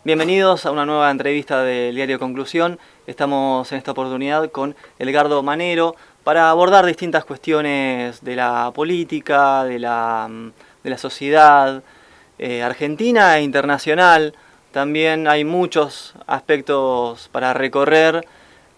Bienvenidos a una nueva entrevista del diario Conclusión. Estamos en esta oportunidad con Edgardo Manero para abordar distintas cuestiones de la política, de la sociedad argentina e internacional. También hay muchos aspectos para recorrer.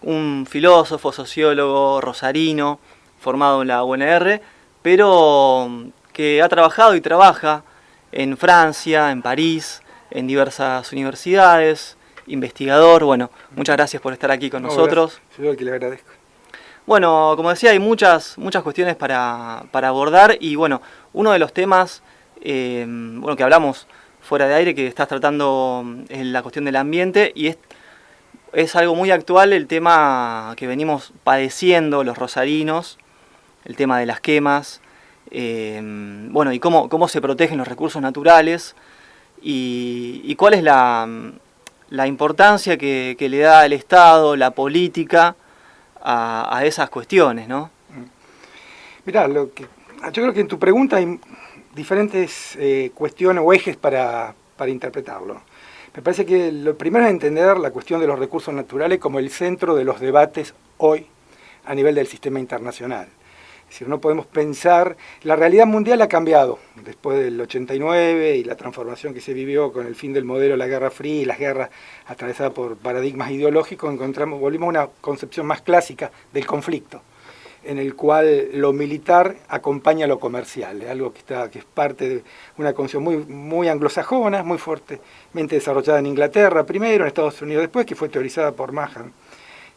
Un filósofo, sociólogo rosarino, formado en la UNR, pero que ha trabajado y trabaja en Francia, en París, en diversas universidades, investigador. Bueno, muchas gracias por estar aquí con nosotros. Soy yo el que le agradezco. Bueno, como decía, hay muchas cuestiones para abordar y bueno, uno de los temas que hablamos fuera de aire, que estás tratando, es la cuestión del ambiente y es algo muy actual el tema que venimos padeciendo los rosarinos, el tema de las quemas, y cómo se protegen los recursos naturales. Y cuál es la importancia que le da el Estado, la política, a esas cuestiones, ¿no? Mirá, yo creo que en tu pregunta hay diferentes cuestiones o ejes para interpretarlo. Me parece que lo primero es entender la cuestión de los recursos naturales como el centro de los debates hoy a nivel del sistema internacional. Es decir, no podemos pensar, la realidad mundial ha cambiado después del 89 y la transformación que se vivió con el fin del modelo de la Guerra Fría y las guerras atravesadas por paradigmas ideológicos, volvimos a una concepción más clásica del conflicto, en el cual lo militar acompaña a lo comercial, algo que es parte de una concepción muy anglosajona, muy fuertemente desarrollada en Inglaterra primero, en Estados Unidos después, que fue teorizada por Mahan,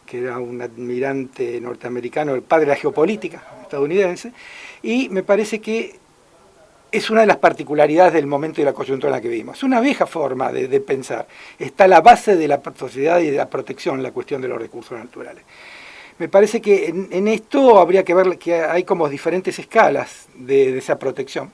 que era un admirante norteamericano, el padre de la geopolítica estadounidense, y me parece que es una de las particularidades del momento y de la coyuntura en la que vivimos. Es una vieja forma de pensar. Está la base de la sociedad y de la protección, la cuestión de los recursos naturales. Me parece que en esto habría que ver que hay como diferentes escalas de esa protección.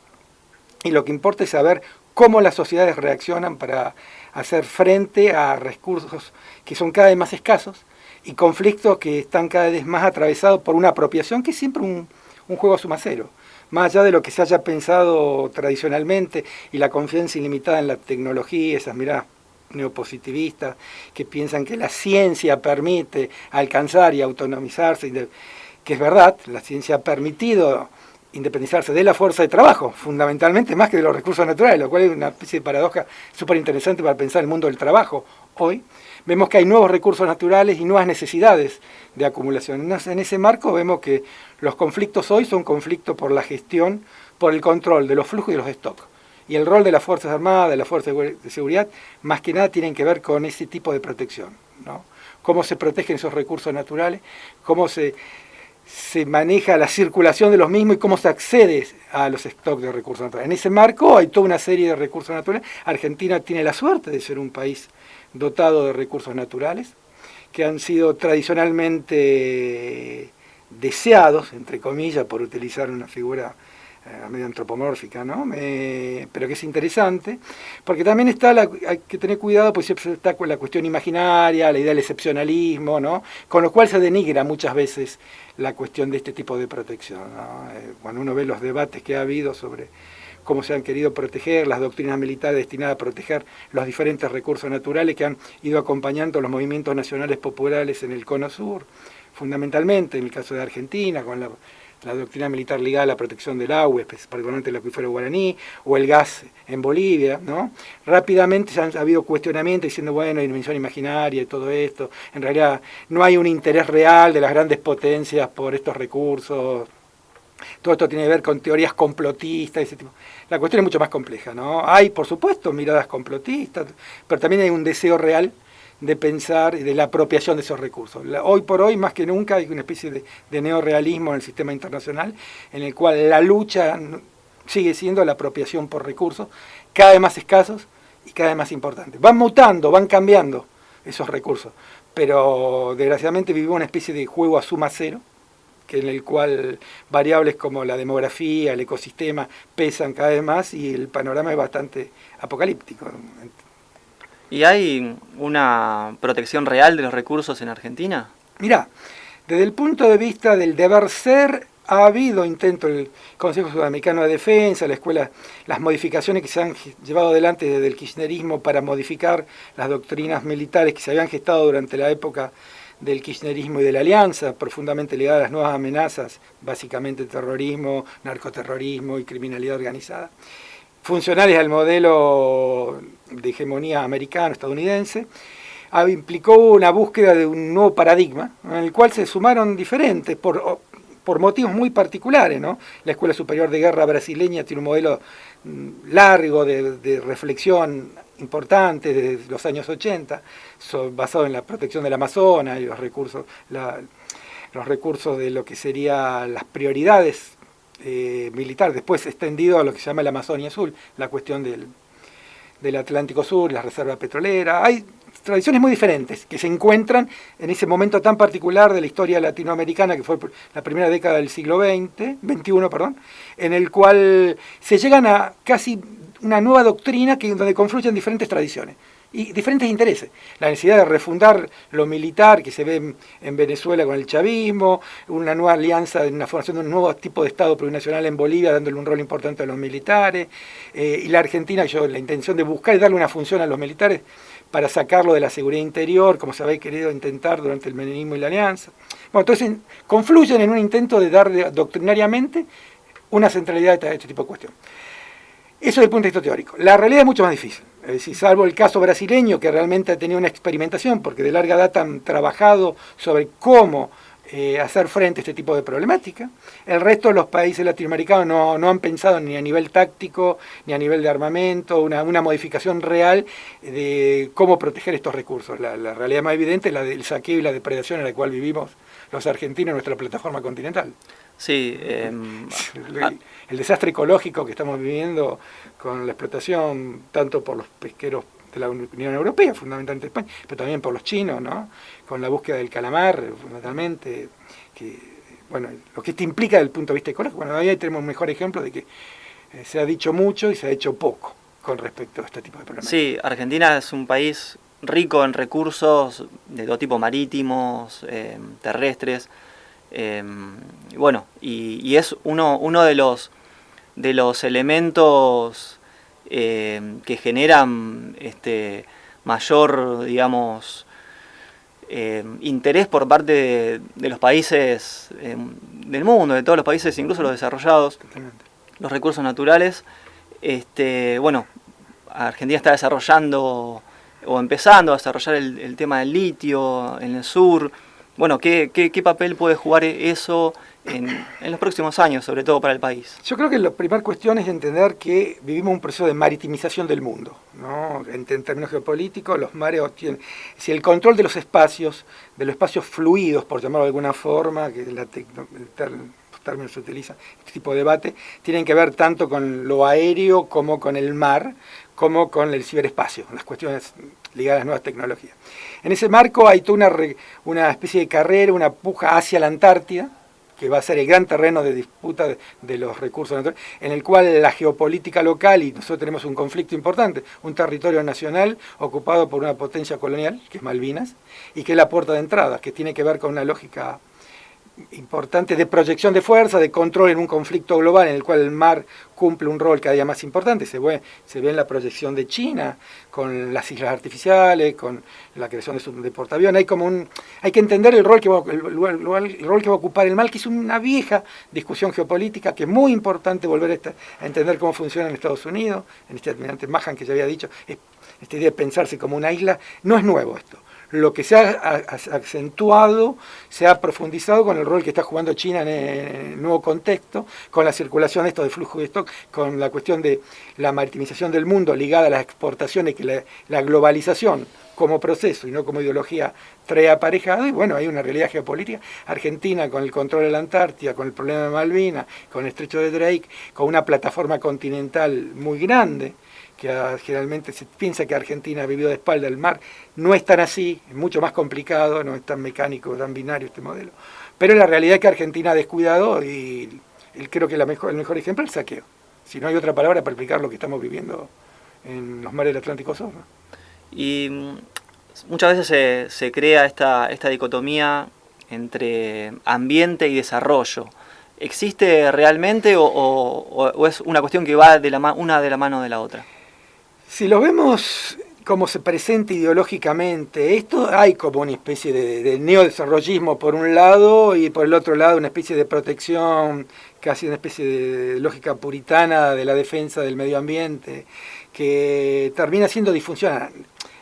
Y lo que importa es saber cómo las sociedades reaccionan para hacer frente a recursos que son cada vez más escasos y conflictos que están cada vez más atravesados por una apropiación que es siempre un juego a suma cero. Más allá de lo que se haya pensado tradicionalmente y la confianza ilimitada en la tecnología, esas miradas neopositivistas que piensan que la ciencia permite alcanzar y autonomizarse, que es verdad, la ciencia ha permitido independizarse de la fuerza de trabajo, fundamentalmente más que de los recursos naturales, lo cual es una especie de paradoja súper interesante para pensar el mundo del trabajo hoy. Vemos que hay nuevos recursos naturales y nuevas necesidades de acumulación. En ese marco vemos que los conflictos hoy son conflictos por la gestión, por el control de los flujos y de los stocks. Y el rol de las Fuerzas Armadas, de las Fuerzas de Seguridad, más que nada tienen que ver con ese tipo de protección, ¿no? Cómo se protegen esos recursos naturales, cómo se maneja la circulación de los mismos y cómo se accede a los stocks de recursos naturales. En ese marco hay toda una serie de recursos naturales. Argentina tiene la suerte de ser un país dotado de recursos naturales, que han sido tradicionalmente deseados, entre comillas, por utilizar una figura medio antropomórfica, ¿no? Pero que es interesante, porque también hay que tener cuidado, pues siempre está con la cuestión imaginaria, la idea del excepcionalismo, ¿no? Con lo cual se denigra muchas veces la cuestión de este tipo de protección, ¿no? Cuando uno ve los debates que ha habido sobre cómo se han querido proteger, las doctrinas militares destinadas a proteger los diferentes recursos naturales que han ido acompañando los movimientos nacionales populares en el Cono Sur, fundamentalmente en el caso de Argentina, con la doctrina militar ligada a la protección del agua, particularmente el acuífero guaraní, o el gas en Bolivia, ¿no? Rápidamente ha habido cuestionamientos diciendo, bueno, hay dimensión imaginaria y todo esto, en realidad no hay un interés real de las grandes potencias por estos recursos. Todo esto tiene que ver con teorías complotistas, ese tipo. La cuestión es mucho más compleja, ¿no? Hay, por supuesto, miradas complotistas, pero también hay un deseo real de pensar y de la apropiación de esos recursos. Hoy por hoy, más que nunca, hay una especie de neorrealismo en el sistema internacional, en el cual la lucha sigue siendo la apropiación por recursos, cada vez más escasos y cada vez más importantes. Van mutando, van cambiando esos recursos, pero desgraciadamente vivimos una especie de juego a suma cero, en el cual variables como la demografía, el ecosistema pesan cada vez más y el panorama es bastante apocalíptico. ¿Y hay una protección real de los recursos en Argentina? Mirá, desde el punto de vista del deber ser, Ha habido intentos, el Consejo Sudamericano de Defensa, la escuela, las modificaciones que se han llevado adelante desde el kirchnerismo para modificar las doctrinas militares que se habían gestado durante la época del kirchnerismo y de la alianza, profundamente ligadas a las nuevas amenazas, básicamente terrorismo, narcoterrorismo y criminalidad organizada, funcionales al modelo de hegemonía americano, estadounidense. Implicó una búsqueda de un nuevo paradigma, en el cual se sumaron diferentes, por motivos muy particulares, ¿no? La Escuela Superior de Guerra brasileña tiene un modelo largo de reflexión importante desde los años 80, basado en la protección del Amazonas y los recursos de lo que serían las prioridades militares, después extendido a lo que se llama la Amazonia Azul, la cuestión del Atlántico Sur, la reserva petrolera. Hay tradiciones muy diferentes que se encuentran en ese momento tan particular de la historia latinoamericana, que fue la primera década del siglo XXI, en el cual se llegan a casi una nueva doctrina donde confluyen diferentes tradiciones y diferentes intereses. La necesidad de refundar lo militar que se ve en Venezuela con el chavismo, una nueva alianza, una formación de un nuevo tipo de Estado plurinacional en Bolivia, dándole un rol importante a los militares, y la Argentina, la intención de buscar y darle una función a los militares para sacarlo de la seguridad interior, como se había querido intentar durante el menemismo y la alianza. Bueno, entonces confluyen en un intento de darle doctrinariamente una centralidad a este tipo de cuestión. Eso desde el punto de vista teórico. La realidad es mucho más difícil. Es decir, salvo el caso brasileño, que realmente ha tenido una experimentación, porque de larga data han trabajado sobre cómo hacer frente a este tipo de problemática. El resto de los países latinoamericanos no han pensado ni a nivel táctico, ni a nivel de armamento, una modificación real de cómo proteger estos recursos. La realidad más evidente es la del saqueo y la depredación en la cual vivimos los argentinos en nuestra plataforma continental. Sí, el desastre ecológico que estamos viviendo con la explotación tanto por los pesqueros de la Unión Europea, fundamentalmente España, pero también por los chinos, ¿no? Con la búsqueda del calamar, fundamentalmente, bueno, lo que esto implica desde el punto de vista ecológico. Bueno, ahí tenemos un mejor ejemplo de que se ha dicho mucho y se ha hecho poco con respecto a este tipo de problemas. Sí, Argentina es un país rico en recursos de todo tipo, marítimos, terrestres, bueno, y es uno de los elementos que generan mayor, digamos, interés por parte de los países del mundo, de todos los países, incluso los desarrollados, los recursos naturales. Bueno, Argentina está desarrollando o empezando a desarrollar el tema del litio en el sur. Bueno, ¿qué papel puede jugar eso en los próximos años, sobre todo para el país? Yo creo que la primera cuestión es entender que vivimos un proceso de maritimización del mundo, ¿no? En términos geopolíticos, los mares tienen, si el control de los espacios fluidos, por llamarlo de alguna forma, que los términos se utilizan, este tipo de debate, tienen que ver tanto con lo aéreo como con el mar, como con el ciberespacio, las cuestiones ligadas a las nuevas tecnologías. En ese marco hay toda una especie de carrera, una puja hacia la Antártida, que va a ser el gran terreno de disputa de los recursos naturales, en el cual la geopolítica local, y nosotros tenemos un conflicto importante, un territorio nacional ocupado por una potencia colonial, que es Malvinas, y que es la puerta de entrada, que tiene que ver con una lógica importante de proyección de fuerza, de control en un conflicto global en el cual el mar cumple un rol cada día más importante. Se ve en la proyección de China, con las islas artificiales, con la creación de portaaviones. Hay que entender el rol que va a ocupar el mar, que es una vieja discusión geopolítica, que es muy importante volver a entender cómo funciona en Estados Unidos, en este almirante Mahan que ya había dicho, esta idea de pensarse como una isla, no es nuevo esto. Lo que se ha acentuado, se ha profundizado con el rol que está jugando China en el nuevo contexto, con la circulación de flujo de stock, con la cuestión de la maritimización del mundo ligada a las exportaciones, que la globalización como proceso y no como ideología trae aparejado. Y bueno, hay una realidad geopolítica. Argentina con el control de la Antártida, con el problema de Malvinas, con el estrecho de Drake, con una plataforma continental muy grande, que generalmente se piensa que Argentina ha vivido de espalda al mar. No es tan así, es mucho más complicado, no es tan mecánico, tan binario este modelo. Pero la realidad es que Argentina ha descuidado, y creo que el mejor ejemplo es el saqueo. Si no hay otra palabra para explicar lo que estamos viviendo en los mares del Atlántico Sur, ¿no? Y muchas veces se crea esta dicotomía entre ambiente y desarrollo. ¿existe realmente o es una cuestión que va una de la mano de la otra? Si lo vemos como se presenta ideológicamente, esto hay como una especie de neodesarrollismo por un lado y por el otro lado una especie de protección, casi una especie de lógica puritana de la defensa del medio ambiente, que termina siendo disfuncional.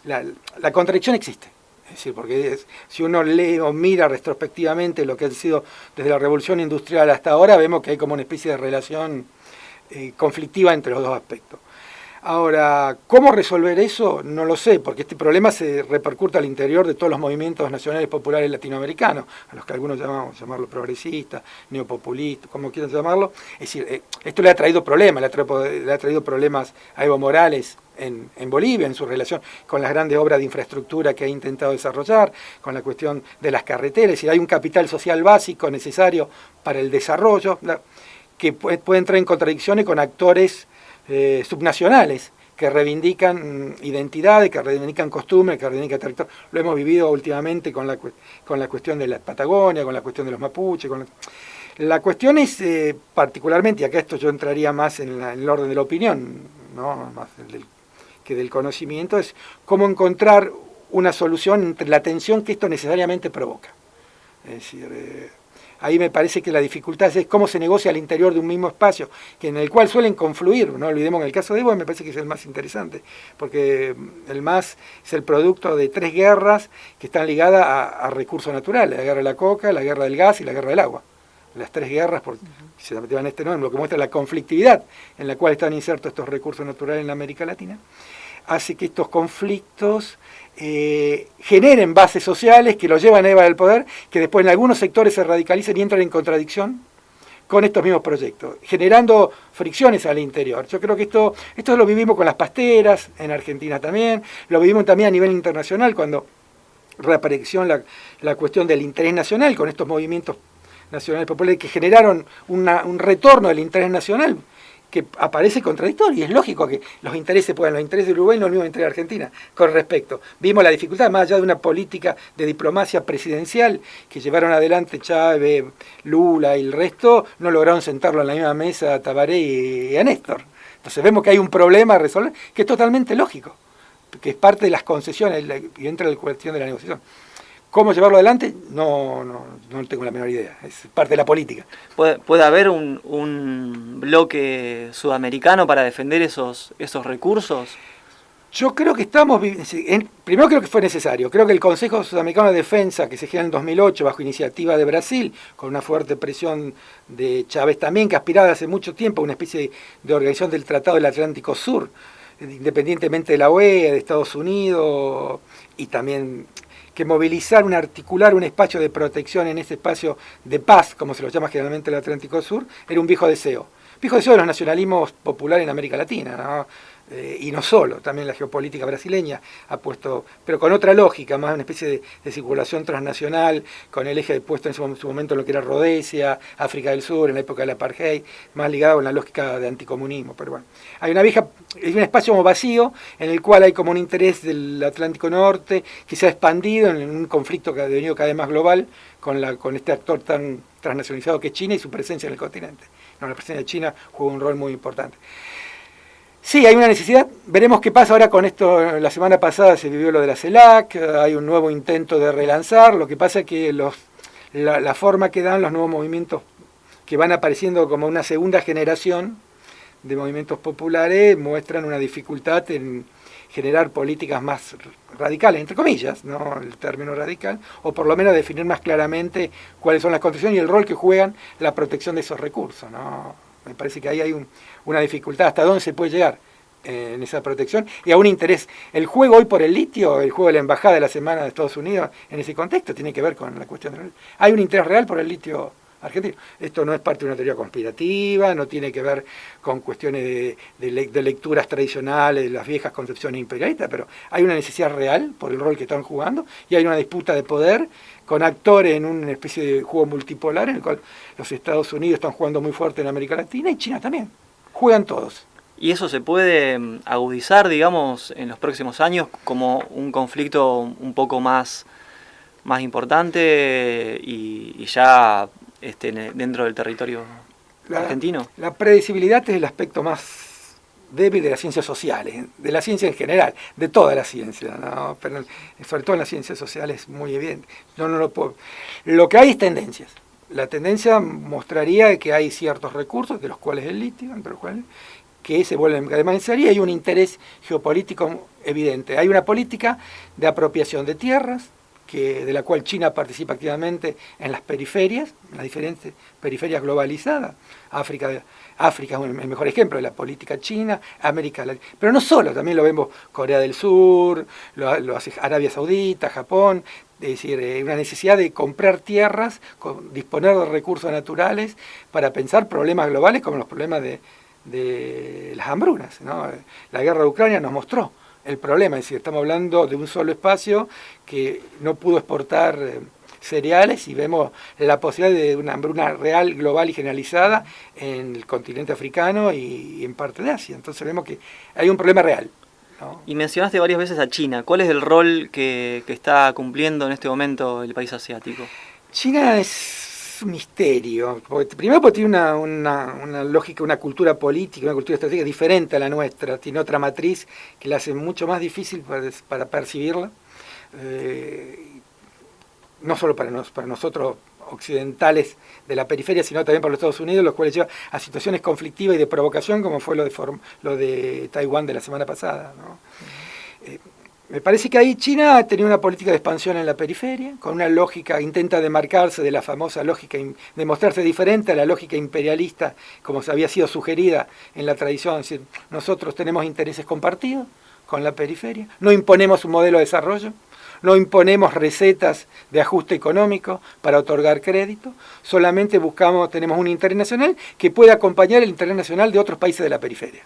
La contradicción existe. Es decir, porque si uno lee o mira retrospectivamente lo que ha sido desde la revolución industrial hasta ahora, vemos que hay como una especie de relación conflictiva entre los dos aspectos. Ahora, ¿cómo resolver eso? No lo sé, porque este problema se repercute al interior de todos los movimientos nacionales populares latinoamericanos, a los que algunos llamarlo progresistas, neopopulistas, como quieran llamarlo. Es decir, esto le ha traído problemas, le ha traído problemas a Evo Morales en Bolivia, en su relación con las grandes obras de infraestructura que ha intentado desarrollar, con la cuestión de las carreteras. Es decir, hay un capital social básico necesario para el desarrollo, que puede entrar en contradicciones con actores subnacionales que reivindican identidades, que reivindican costumbres, que reivindican territorio. Lo hemos vivido últimamente con la cuestión de la Patagonia, con la cuestión de los mapuches. La cuestión es, particularmente, y acá esto yo entraría más en el orden de la opinión, ¿no? Más que del conocimiento, es cómo encontrar una solución entre la tensión que esto necesariamente provoca. Es decir, ahí me parece que la dificultad es cómo se negocia al interior de un mismo espacio, en el cual suelen confluir. No olvidemos en el caso de Evo, me parece que es el más interesante, porque el MAS es el producto de 3 guerras que están ligadas a recursos naturales: la guerra de la coca, la guerra del gas y la guerra del agua. Las 3 guerras, se llaman este nombre, lo que muestra la conflictividad en la cual están insertos estos recursos naturales en la América Latina, hace que estos conflictos generen bases sociales que los llevan a Eva del poder, que después en algunos sectores se radicalicen y entran en contradicción con estos mismos proyectos, generando fricciones al interior. Yo creo que esto lo vivimos con las pasteras, en Argentina también, lo vivimos también a nivel internacional, cuando reapareció la cuestión del interés nacional, con estos movimientos nacionales populares que generaron un retorno del interés nacional, que aparece contradictorio, y es lógico que los intereses de Uruguay no son los mismos intereses de Argentina con respecto. Vimos la dificultad, más allá de una política de diplomacia presidencial que llevaron adelante Chávez, Lula y el resto, no lograron sentarlo en la misma mesa a Tabaré y a Néstor. Entonces vemos que hay un problema a resolver que es totalmente lógico, que es parte de las concesiones y entra en la cuestión de la negociación. ¿Cómo llevarlo adelante? No tengo la menor idea, es parte de la política. ¿Puede haber un bloque sudamericano para defender esos recursos? Yo creo que primero creo que fue necesario. Creo que el Consejo Sudamericano de Defensa, que se genera en 2008 bajo iniciativa de Brasil, con una fuerte presión de Chávez también, que aspiraba hace mucho tiempo a una especie de organización del Tratado del Atlántico Sur, independientemente de la OEA, de Estados Unidos, y también que movilizar, articular un espacio de protección en ese espacio de paz, como se lo llama generalmente el Atlántico Sur, era un viejo deseo. Viejo deseo de los nacionalismos populares en América Latina, ¿no? Y no solo, también la geopolítica brasileña ha puesto, pero con otra lógica, más una especie de circulación transnacional, con el eje puesto en su momento en lo que era Rhodesia, África del Sur, en la época del apartheid, más ligado con la lógica de anticomunismo. Pero bueno, hay un espacio como vacío, en el cual hay como un interés del Atlántico Norte, que se ha expandido en un conflicto que ha devenido cada vez más global, con este actor tan transnacionalizado que es China y su presencia en el continente. No, la presencia de China juega un rol muy importante. Sí, hay una necesidad, veremos qué pasa ahora con esto. La semana pasada se vivió lo de la CELAC, hay un nuevo intento de relanzar, lo que pasa es que la forma que dan los nuevos movimientos que van apareciendo como una segunda generación de movimientos populares muestran una dificultad en generar políticas más radicales, entre comillas, no el término radical, o por lo menos definir más claramente cuáles son las condiciones y el rol que juegan la protección de esos recursos, ¿no? Me parece que ahí hay una dificultad, hasta dónde se puede llegar en esa protección, y a un interés. El juego hoy por el litio, el juego de la embajada de la semana de Estados Unidos, en ese contexto, tiene que ver con la cuestión del litio. Hay un interés real por el litio argentino. Esto no es parte de una teoría conspirativa, no tiene que ver con cuestiones de lecturas tradicionales, de las viejas concepciones imperialistas, pero hay una necesidad real por el rol que están jugando, y hay una disputa de poder con actores en una especie de juego multipolar en el cual los Estados Unidos están jugando muy fuerte en América Latina y China también. Juegan todos. ¿Y eso se puede agudizar, digamos, en los próximos años como un conflicto un poco más importante y ya dentro del territorio argentino? La predecibilidad es el aspecto más débil de las ciencias sociales, de la ciencia en general, de toda la ciencia, ¿no? Pero sobre todo en las ciencias sociales es muy evidente. Yo no lo puedo. Lo que hay es tendencias. La tendencia mostraría que hay ciertos recursos, de los cuales el litio, entre los cuales, que se vuelven cada vez más necesarios, y hay un interés geopolítico evidente. Hay una política de apropiación de tierras, de la cual China participa activamente en las periferias, en las diferentes periferias globalizadas. África es el mejor ejemplo de la política china, América Latina. Pero no solo, también lo vemos Corea del Sur, lo hace Arabia Saudita, Japón. Es decir, una necesidad de comprar tierras, disponer de recursos naturales para pensar problemas globales como los problemas de las hambrunas, ¿no? La guerra de Ucrania nos mostró el problema, es decir, estamos hablando de un solo espacio que no pudo exportar cereales, y vemos la posibilidad de una hambruna real, global y generalizada en el continente africano y en parte de Asia. Entonces vemos que hay un problema real, ¿no? Y mencionaste varias veces a China. ¿Cuál es el rol que está cumpliendo en este momento el país asiático? China es un misterio. Primero porque tiene una lógica, una cultura política, una cultura estratégica diferente a la nuestra. Tiene otra matriz que la hace mucho más difícil para percibirla. No solo para nosotros occidentales de la periferia, sino también para los Estados Unidos, los cuales lleva a situaciones conflictivas y de provocación, como fue lo de Taiwán de la semana pasada, ¿no? Me parece que ahí China ha tenido una política de expansión en la periferia, con una lógica, intenta demarcarse de la famosa lógica, de mostrarse diferente a la lógica imperialista, como se había sido sugerida en la tradición. Es decir, nosotros tenemos intereses compartidos con la periferia, no imponemos un modelo de desarrollo, no imponemos recetas de ajuste económico para otorgar crédito, solamente tenemos un interés nacional que puede acompañar el interés nacional de otros países de la periferia.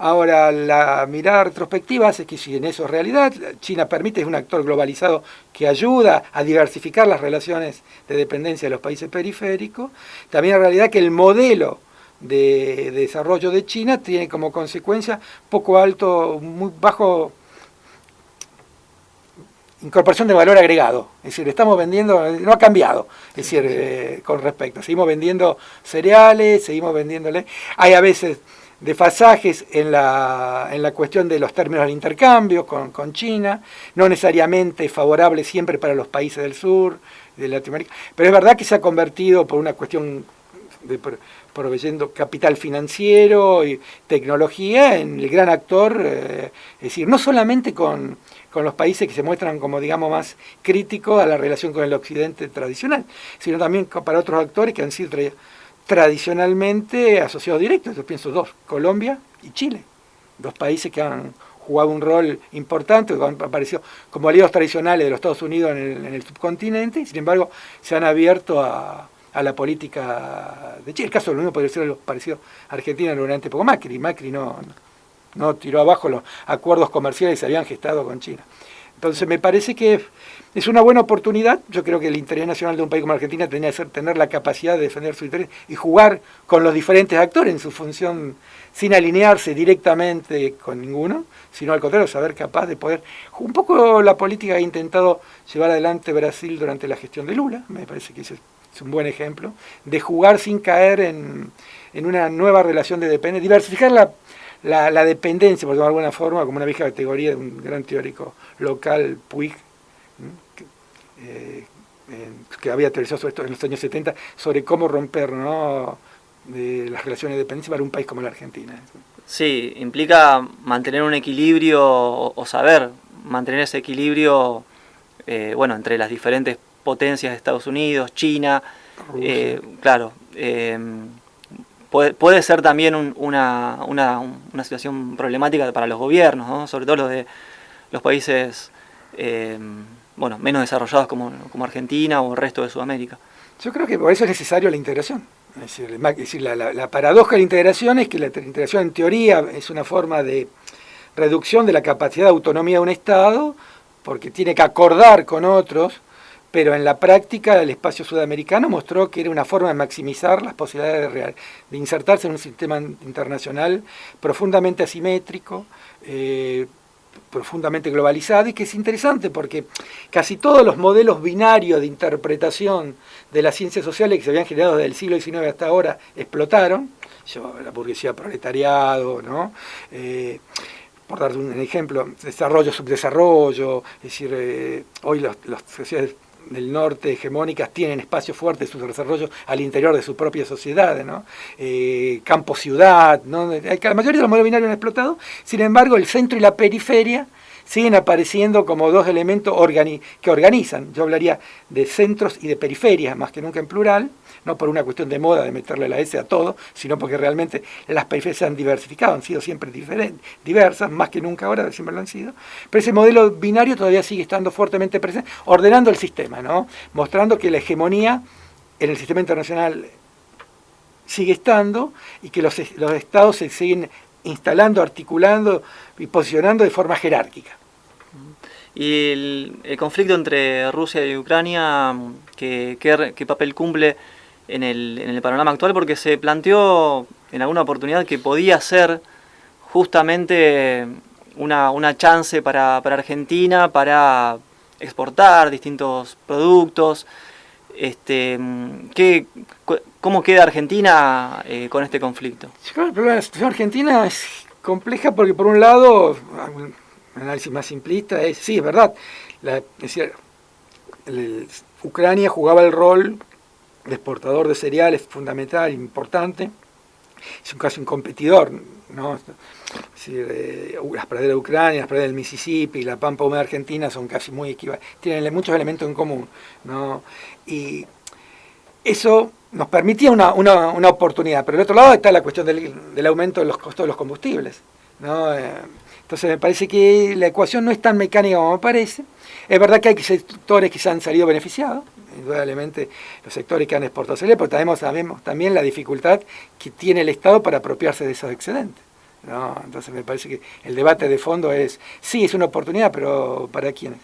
Ahora, la mirada retrospectiva hace que si en eso es realidad, China es un actor globalizado que ayuda a diversificar las relaciones de dependencia de los países periféricos, también es realidad que el modelo de desarrollo de China tiene como consecuencia poco alto, muy bajo incorporación de valor agregado. Es decir, estamos vendiendo, no ha cambiado, es decir, con respecto, seguimos vendiendo cereales, seguimos vendiéndole, hay a veces desfasajes en la cuestión de los términos del intercambio con China, no necesariamente favorable siempre para los países del sur, de Latinoamérica, pero es verdad que se ha convertido por una cuestión proveyendo capital financiero y tecnología en el gran actor, es decir, no solamente con los países que se muestran como, digamos, más críticos a la relación con el occidente tradicional, sino también para otros actores que han sido tradicionalmente asociados directos. Yo pienso Colombia y Chile, dos países que han jugado un rol importante, que han aparecido como aliados tradicionales de los Estados Unidos en el subcontinente, y sin embargo se han abierto a la política de Chile. El caso de lo mismo podría ser algo parecido a Argentina durante poco Macri. Macri no tiró abajo los acuerdos comerciales que se habían gestado con China. Entonces me parece que es una buena oportunidad. Yo creo que el interés nacional de un país como Argentina tenía que ser tener la capacidad de defender su interés y jugar con los diferentes actores en su función, sin alinearse directamente con ninguno, sino al contrario, saber capaz de poder, un poco la política que ha intentado llevar adelante Brasil durante la gestión de Lula. Me parece que ese es un buen ejemplo, de jugar sin caer en una nueva relación de dependencia, diversificar la dependencia, por llamarlo de alguna forma, como una vieja categoría de un gran teórico local, Puig, que había teorizado sobre esto en los años 70, sobre cómo romper, ¿no?, de las relaciones de dependencia para un país como la Argentina. Sí, implica mantener un equilibrio o saber mantener ese equilibrio entre las diferentes potencias de Estados Unidos, China, claro. Puede ser también una situación problemática para los gobiernos, ¿no? Sobre todo los de los países menos desarrollados como Argentina o el resto de Sudamérica. Yo creo que por eso es necesario la integración. Es decir, la paradoja de la integración es que la integración en teoría es una forma de reducción de la capacidad de autonomía de un Estado, porque tiene que acordar con otros, pero en la práctica el espacio sudamericano mostró que era una forma de maximizar las posibilidades de insertarse en un sistema internacional profundamente asimétrico, profundamente globalizado y que es interesante porque casi todos los modelos binarios de interpretación de las ciencias sociales que se habían generado desde el siglo XIX hasta ahora explotaron. La burguesía proletariado, ¿no? Por dar un ejemplo, desarrollo, subdesarrollo, es decir, hoy las sociedades del norte hegemónicas tienen espacios fuertes de su desarrollo al interior de su propia sociedad, ¿no? Campo-ciudad, ¿no? La mayoría de los modelos binarios han explotado, sin embargo el centro y la periferia siguen apareciendo como dos elementos que organizan. Yo hablaría de centros y de periferias, más que nunca en plural, no por una cuestión de moda de meterle la S a todo, sino porque realmente las periferias se han diversificado, han sido siempre diversas, más que nunca ahora, siempre lo han sido. Pero ese modelo binario todavía sigue estando fuertemente presente, ordenando el sistema, ¿no? Mostrando que la hegemonía en el sistema internacional sigue estando y que los estados se siguen instalando, articulando y posicionando de forma jerárquica. Y el conflicto entre Rusia y Ucrania, ¿qué papel cumple en el panorama actual? Porque se planteó en alguna oportunidad que podía ser justamente una chance para Argentina para exportar distintos productos. ¿Cómo queda Argentina con este conflicto? Yo creo que el problema de la situación argentina es compleja porque por un lado, un análisis más simplista es, sí, es verdad, es decir, Ucrania jugaba el rol de exportador de cereales fundamental, importante, es casi un competidor, ¿no? Es decir, las praderas de Ucrania, las praderas del Mississippi, la pampa húmeda argentina son casi muy equivalentes, tienen muchos elementos en común, ¿no? Y eso nos permitía una oportunidad, pero del otro lado está la cuestión del aumento de los costos de los combustibles, ¿no? Entonces me parece que la ecuación no es tan mecánica como me parece. Es verdad que hay sectores que se han salido beneficiados, indudablemente los sectores que han exportado cereales, pero sabemos también la dificultad que tiene el Estado para apropiarse de esos excedentes, ¿no? Entonces me parece que el debate de fondo es, sí, es una oportunidad, pero ¿para quiénes?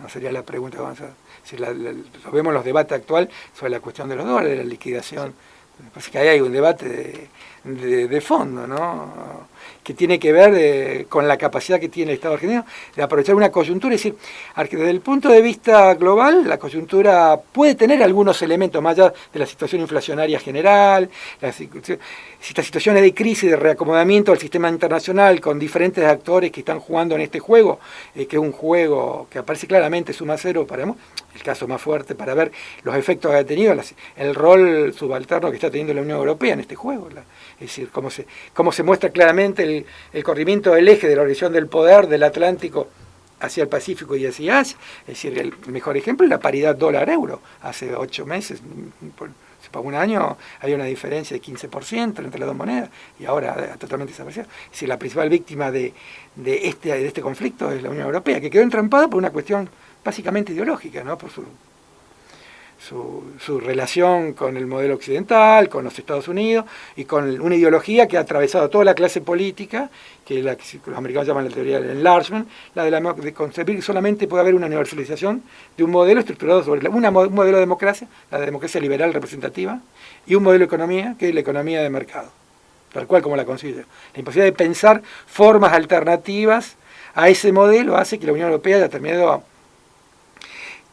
No sería la pregunta que vamos a hacer. Si lo vemos en los debates actuales sobre la cuestión de los dólares, de la liquidación. Me parece que ahí hay un debate de fondo, ¿no? Que tiene que ver con la capacidad que tiene el Estado argentino de aprovechar una coyuntura. Es decir, desde el punto de vista global, la coyuntura puede tener algunos elementos, más allá de la situación inflacionaria general, estas situaciones de crisis, de reacomodamiento del sistema internacional con diferentes actores que están jugando en este juego, que es un juego que aparece claramente suma cero para el caso más fuerte para ver los efectos que ha tenido, el rol subalterno que está teniendo la Unión Europea en este juego. Es decir, cómo se muestra claramente el corrimiento del eje de la organización del poder del Atlántico hacia el Pacífico y hacia Asia. Es decir, el mejor ejemplo es la paridad dólar-euro. Hace 8 meses, por un año, había una diferencia de 15% entre las dos monedas y ahora totalmente desapareció. Es decir, la principal víctima de este conflicto es la Unión Europea, que quedó entrampada por una cuestión básicamente ideológica, ¿no? Por su relación con el modelo occidental, con los Estados Unidos y con una ideología que ha atravesado toda la clase política, que los americanos llaman la teoría del enlargement, de concebir que solamente puede haber una universalización de un modelo estructurado sobre un modelo de democracia, la democracia liberal representativa, y un modelo de economía, que es la economía de mercado, tal cual como la considero. La imposibilidad de pensar formas alternativas a ese modelo hace que la Unión Europea haya terminado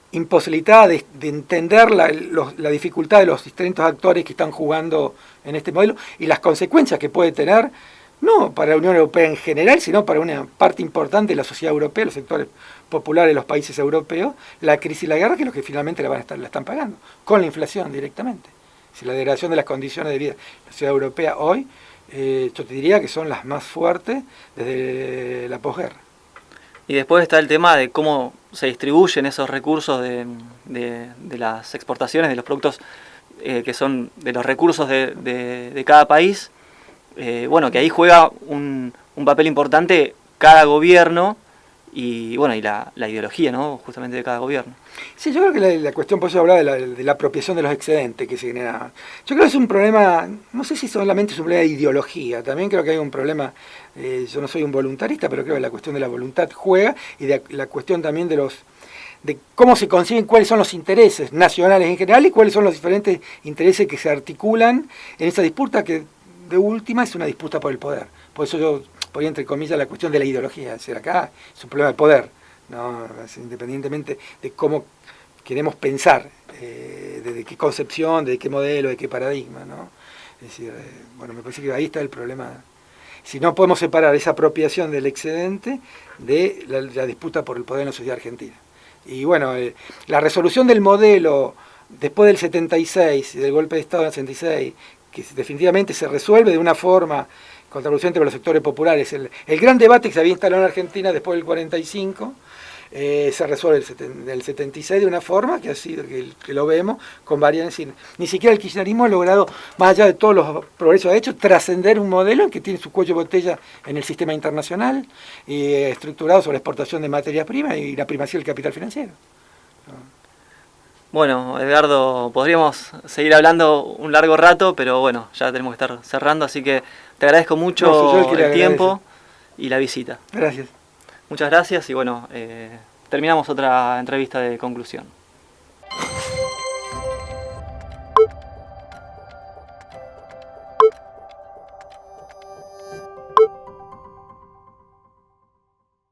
imposibilitada de entender la dificultad de los distintos actores que están jugando en este modelo y las consecuencias que puede tener, no para la Unión Europea en general, sino para una parte importante de la sociedad europea, los sectores populares de los países europeos, la crisis y la guerra, que es lo que finalmente la están pagando, con la inflación directamente. Si la degradación de las condiciones de vida de la sociedad europea hoy, yo te diría que son las más fuertes desde la posguerra. Y después está el tema de cómo se distribuyen esos recursos de las exportaciones, de los productos que son de los recursos de cada país. Bueno, que ahí juega un papel importante cada gobierno y bueno, y la ideología, ¿no? Justamente de cada gobierno. Sí, yo creo que la cuestión, por eso hablaba de la apropiación de los excedentes que se genera. Yo creo que es un problema, no sé si solamente es un problema de ideología, también creo que hay un problema, yo no soy un voluntarista, pero creo que la cuestión de la voluntad juega y de la cuestión también de cómo se consiguen, cuáles son los intereses nacionales en general y cuáles son los diferentes intereses que se articulan en esa disputa que de última es una disputa por el poder. Por eso ponía entre comillas la cuestión de la ideología. Es decir, acá es un problema de poder, ¿no? Independientemente de cómo queremos pensar, de qué concepción, de qué modelo, de qué paradigma, ¿no? Es decir, bueno, me parece que ahí está el problema. Si no podemos separar esa apropiación del excedente de la disputa por el poder en la sociedad argentina. Y bueno, la resolución del modelo después del 76, del golpe de Estado del 76, que definitivamente se resuelve de una forma contraproducente para los sectores populares. El gran debate que se había instalado en Argentina después del 45, se resuelve del 76 de una forma que ha sido, que lo vemos, con variantes. Ni siquiera el kirchnerismo ha logrado, más allá de todos los progresos ha hecho, trascender un modelo que tiene su cuello de botella en el sistema internacional, estructurado sobre la exportación de materias primas y la primacía del capital financiero. Bueno, Edgardo, podríamos seguir hablando un largo rato, pero bueno, ya tenemos que estar cerrando, así que te agradezco mucho el tiempo y la visita. Gracias. Muchas gracias y bueno, terminamos otra entrevista de conclusión.